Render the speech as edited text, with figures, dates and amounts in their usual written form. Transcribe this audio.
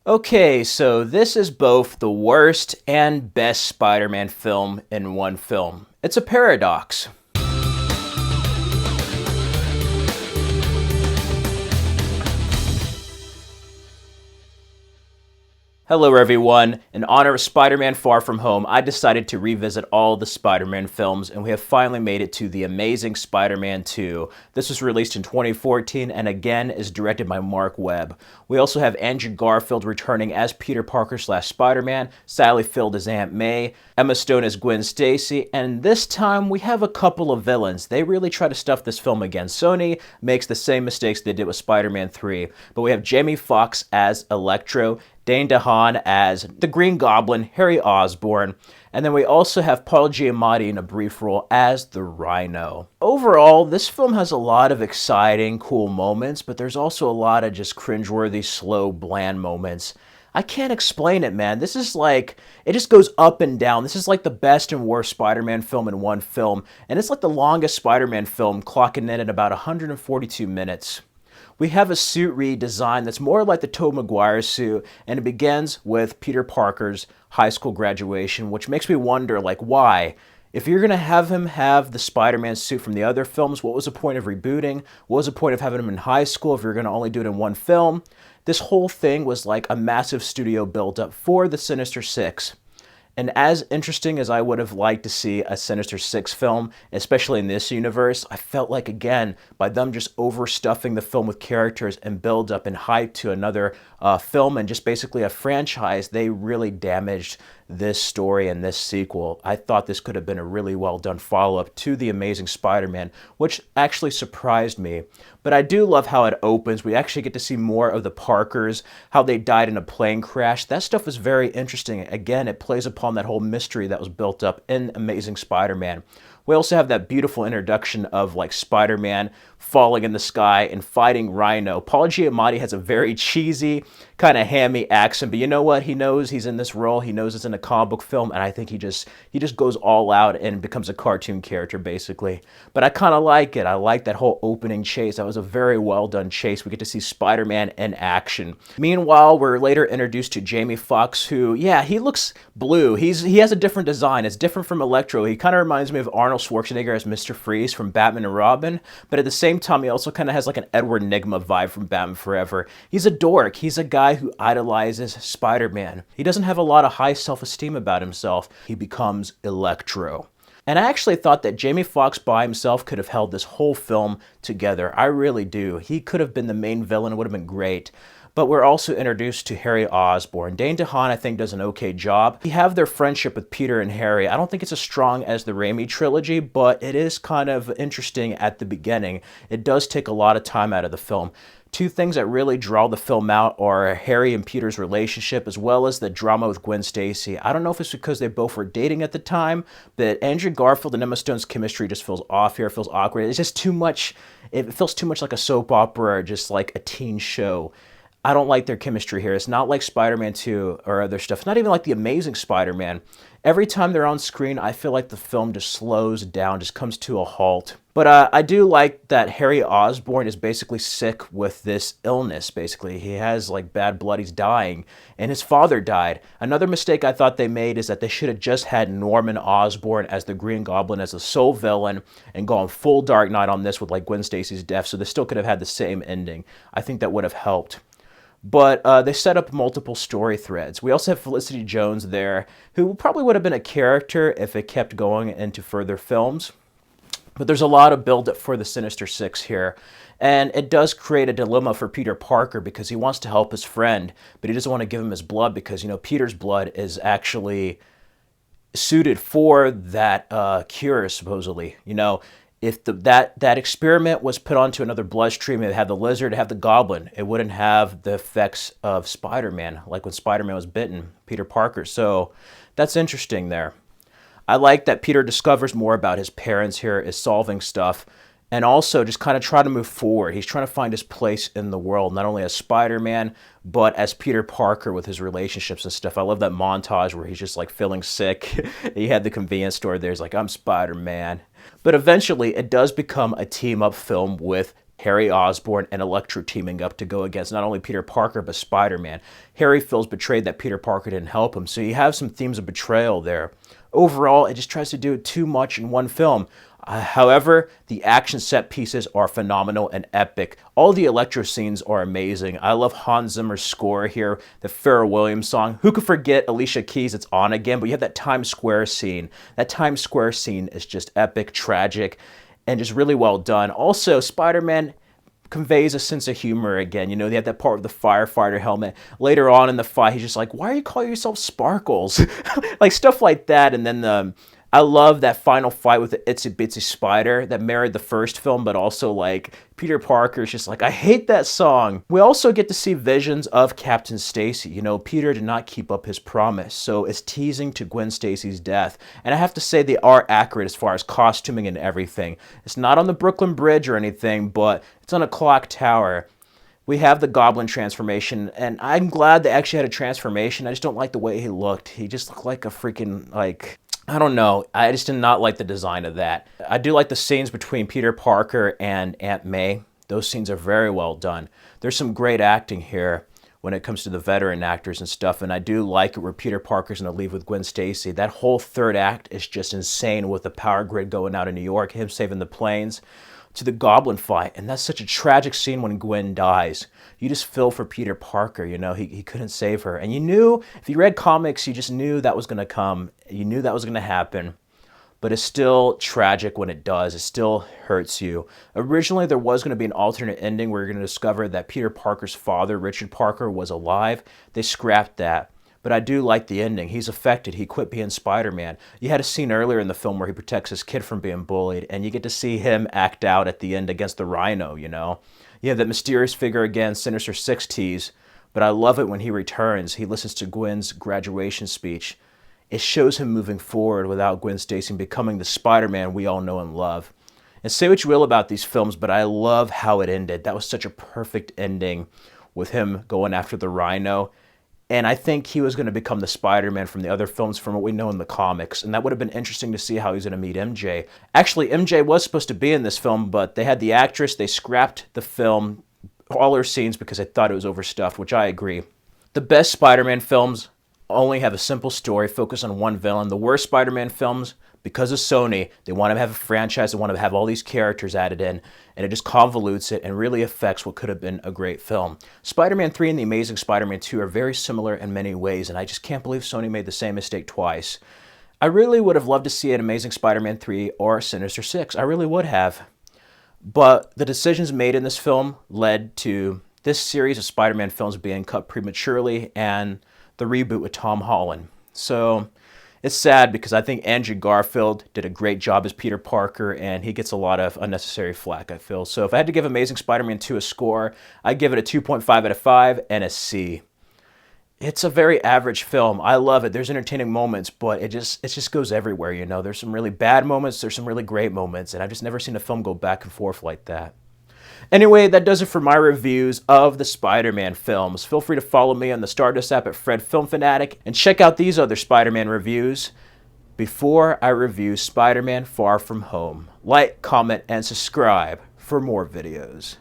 Okay, so this is both the worst and best Spider-Man film in one film. It's a paradox. Hello everyone. In honor of Spider-Man Far From Home, I decided to revisit all the Spider-Man films, and we have finally made it to The Amazing Spider-Man 2. This was released in 2014 and again is directed by Mark Webb. We also have Andrew Garfield returning as Peter Parker slash Spider-Man, Sally Field as Aunt May, Emma Stone as Gwen Stacy, and this time we have a couple of villains. They really try to stuff this film again. Sony makes the same mistakes they did with Spider-Man 3, but we have Jamie Foxx as Electro, Dane DeHaan as the Green Goblin, Harry Osborn, and then we also have Paul Giamatti in a brief role as the Rhino. Overall, this film has a lot of exciting, cool moments, but there's also a lot of just cringeworthy, slow, bland moments. I can't explain it, man. This is like, it just goes up and down. This is like the best and worst Spider-Man film in one film, and it's like the longest Spider-Man film, clocking in at about 142 minutes. We have a suit redesign that's more like the Tobey Maguire suit, and it begins with Peter Parker's high school graduation, which makes me wonder, like, why? If you're going to have him have the Spider-Man suit from the other films, what was the point of rebooting? What was the point of having him in high school if you're going to only do it in one film? This whole thing was like a massive studio build-up for the Sinister Six. And as interesting as I would have liked to see a Sinister Six film, especially in this universe, I felt like, again, by them just overstuffing the film with characters and build up and hype to another film and just basically a franchise, they really damaged this story and this sequel. I thought this could have been a really well done follow-up to The Amazing Spider-Man, which actually surprised me. But I do love how it opens. We actually get to see more of the Parkers, how they died in a plane crash. That stuff was very interesting. Again, it plays upon that whole mystery that was built up in Amazing Spider-Man. We also have that beautiful introduction of like Spider-Man falling in the sky and fighting Rhino. Paul Giamatti has a very cheesy, kind of hammy accent, but you know what? He knows he's in this role. He knows it's in a comic book film, and I think he just goes all out and becomes a cartoon character basically. But I kind of like it. I like that whole opening chase. That was a very well done chase. We get to see Spider-Man in action. Meanwhile, we're later introduced to Jamie Foxx, who, yeah, he looks blue. He has a different design. It's different from Electro. He kind of reminds me of Arnold Schwarzenegger as Mr. Freeze from Batman and Robin, but at the same time, he also kind of has like an Edward Nygma vibe from Batman Forever. He's a dork. He's a guy who idolizes Spider-Man. He doesn't have a lot of high self-esteem about himself. He becomes Electro. And I actually thought that Jamie Foxx by himself could have held this whole film together. I really do. He could have been the main villain. It would have been great. But we're also introduced to Harry Osborn. Dane DeHaan, I think, does an okay job. We have their friendship with Peter and Harry. I don't think it's as strong as the Raimi trilogy, but it is kind of interesting at the beginning. It does take a lot of time out of the film. Two things that really draw the film out are Harry and Peter's relationship, as well as the drama with Gwen Stacy. I don't know if it's because they both were dating at the time, but Andrew Garfield and Emma Stone's chemistry just feels off here. It feels awkward. It's just too much. It feels too much like a soap opera or just like a teen show. I don't like their chemistry here. It's not like Spider-Man 2 or other stuff. Not even like The Amazing Spider-Man. Every time they're on screen, I feel like the film just slows down, just comes to a halt. But I do like that Harry Osborn is basically sick with this illness, basically. He has like bad blood, he's dying, and his father died. Another mistake I thought they made is that they should have just had Norman Osborn as the Green Goblin as the sole villain and gone full Dark Knight on this with like Gwen Stacy's death, so they still could have had the same ending. I think that would have helped. But they set up multiple story threads. We also have Felicity Jones there, who probably would have been a character if it kept going into further films. But there's a lot of build-up for the Sinister Six here. And it does create a dilemma for Peter Parker because he wants to help his friend, but he doesn't want to give him his blood because, you know, Peter's blood is actually suited for that cure, supposedly. You know, if that experiment was put onto another bloodstream, it had the lizard, it had the goblin, it wouldn't have the effects of Spider-Man, like when Spider-Man was bitten, Peter Parker. So that's interesting there. I like that Peter discovers more about his parents here, is solving stuff, and also just kind of try to move forward. He's trying to find his place in the world, not only as Spider-Man, but as Peter Parker with his relationships and stuff. I love that montage where he's just like feeling sick. He had the convenience store there. He's like, I'm Spider-Man. But eventually, it does become a team-up film with Harry Osborn and Electro teaming up to go against not only Peter Parker, but Spider-Man. Harry feels betrayed that Peter Parker didn't help him, so you have some themes of betrayal there. Overall, it just tries to do too much in one film. However, the action set pieces are phenomenal and epic. All the Electro scenes are amazing. I love Hans Zimmer's score here, the Pharrell Williams song. Who could forget Alicia Keys? It's on again, but you have that Times Square scene. That Times Square scene is just epic, tragic, and just really well done. Also, Spider-Man conveys a sense of humor again. You know, they had that part with the firefighter helmet. Later on in the fight, he's just like, why are you calling yourself Sparkles? Like stuff like that. And then I love that final fight with the Itsy Bitsy Spider that married the first film, but also like Peter Parker's just like, I hate that song. We also get to see visions of Captain Stacy. You know, Peter did not keep up his promise, so it's teasing to Gwen Stacy's death. And I have to say they are accurate as far as costuming and everything. It's not on the Brooklyn Bridge or anything, but it's on a clock tower. We have the Goblin transformation, and I'm glad they actually had a transformation. I just don't like the way he looked. He just looked like a freaking, like, I don't know. I just did not like the design of that. I do like the scenes between Peter Parker and Aunt May. Those scenes are very well done. There's some great acting here when it comes to the veteran actors and stuff, and I do like it where Peter Parker's going to leave with Gwen Stacy. That whole third act is just insane with the power grid going out of New York, him saving the planes, to the Goblin fight, and that's such a tragic scene when Gwen dies. You just feel for Peter Parker, you know, he couldn't save her. And you knew, if you read comics, you just knew that was going to come. You knew that was going to happen. But it's still tragic when it does. It still hurts you. Originally, there was going to be an alternate ending where you're going to discover that Peter Parker's father, Richard Parker, was alive. They scrapped that. But I do like the ending. He's affected. He quit being Spider-Man. You had a scene earlier in the film where he protects his kid from being bullied, and you get to see him act out at the end against the Rhino, you know? You have that mysterious figure again, Sinister Six tease, but I love it when he returns. He listens to Gwen's graduation speech. It shows him moving forward without Gwen Stacy becoming the Spider-Man we all know and love. And say what you will about these films, but I love how it ended. That was such a perfect ending with him going after the Rhino. And I think he was going to become the Spider-Man from the other films from what we know in the comics. And that would have been interesting to see how he's going to meet MJ. Actually, MJ was supposed to be in this film, but they had the actress. They scrapped the film, all her scenes, because they thought it was overstuffed, which I agree. The best Spider-Man films only have a simple story, focus on one villain. The worst Spider-Man films, because of Sony, they want to have a franchise, they want to have all these characters added in, and it just convolutes it and really affects what could have been a great film. Spider-Man 3 and The Amazing Spider-Man 2 are very similar in many ways, and I just can't believe Sony made the same mistake twice. I really would have loved to see an Amazing Spider-Man 3 or Sinister Six. I really would have. But the decisions made in this film led to this series of Spider-Man films being cut prematurely and the reboot with Tom Holland. So it's sad because I think Andrew Garfield did a great job as Peter Parker, and he gets a lot of unnecessary flack, I feel. So if I had to give Amazing Spider-Man 2 a score, I'd give it a 2.5 out of 5 and a C. It's a very average film. I love it. There's entertaining moments, but it just goes everywhere, you know. There's some really bad moments, there's some really great moments, and I've just never seen a film go back and forth like that. Anyway, that does it for my reviews of the Spider-Man films. Feel free to follow me on the Stardust app at Fred Film Fanatic and check out these other Spider-Man reviews before I review Spider-Man Far From Home. Like, comment, and subscribe for more videos.